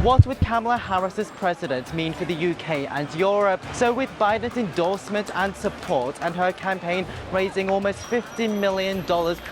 What would Kamala Harris as president mean for the UK and Europe? So with Biden's endorsement and support and her campaign raising almost $50 million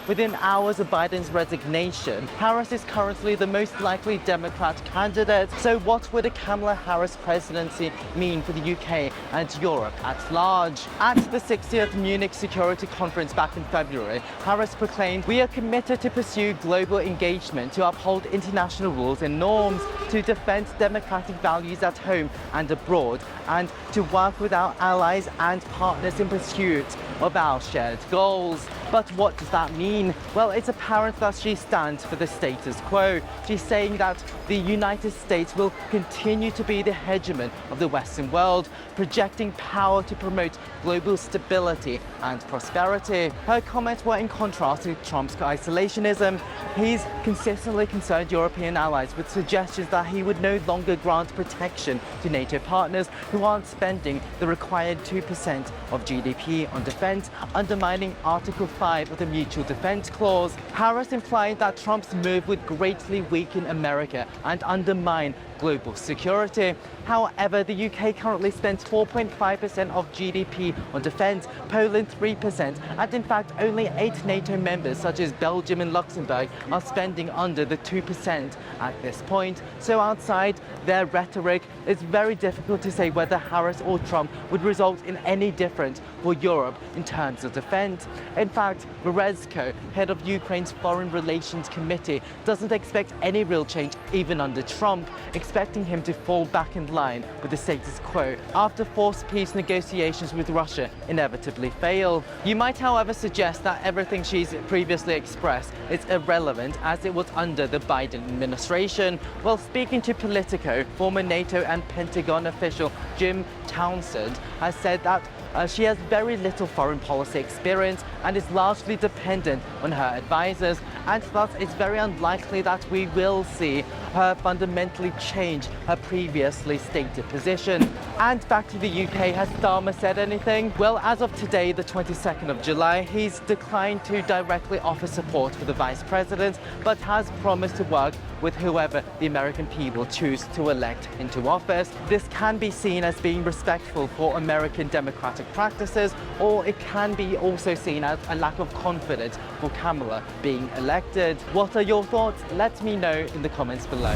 within hours of Biden's resignation, Harris is currently the most likely Democrat candidate. So what would a Kamala Harris presidency mean for the UK and Europe at large? At the 60th Munich Security Conference back in February, Harris proclaimed, "We are committed to pursue global engagement, to uphold international rules and norms, to defend democratic values at home and abroad, and to work with our allies and partners in pursuit of our shared goals." But what does that mean? Well, it's apparent that she stands for the status quo. She's saying that the United States will continue to be the hegemon of the Western world, projecting power to promote global stability and prosperity. Her comments were in contrast to Trump's isolationism. He's consistently concerned European allies with suggestions that he would no longer grant protection to NATO partners who aren't spending the required 2% of GDP on defense, undermining Article 5 of the Mutual Defense Clause. Harris implied that Trump's move would greatly weaken America and undermine global security. However, the UK currently spends 4.5% of GDP on defense, Poland 3%, and in fact only 8 NATO members such as Belgium and Luxembourg are spending under the 2% at this point. So outside their rhetoric, it's very difficult to say whether Harris or Trump would result in any difference for Europe in terms of defense. In fact, Berezko, head of Ukraine's Foreign Relations Committee, doesn't expect any real change even under Trump, expecting him to fall back in line with the status quo after forced peace negotiations with Russia inevitably fail. You might, however, suggest that everything she's previously expressed is irrelevant as it was under the Biden administration. Well, speaking to Politico, former NATO and Pentagon official Jim Townsend has said that she has very little foreign policy experience and is largely dependent on her advisors, and thus it's very unlikely that we will see her fundamentally change her previously stated position. And back to the UK, has Starmer said anything? Well, as of today, the 22nd of July, he's declined to directly offer support for the vice president, but has promised to work with whoever the American people choose to elect into office. This can be seen as being respectful for American democratic practices, or it can be also seen as a lack of confidence for Kamala being elected. What are your thoughts? Let me know in the comments below.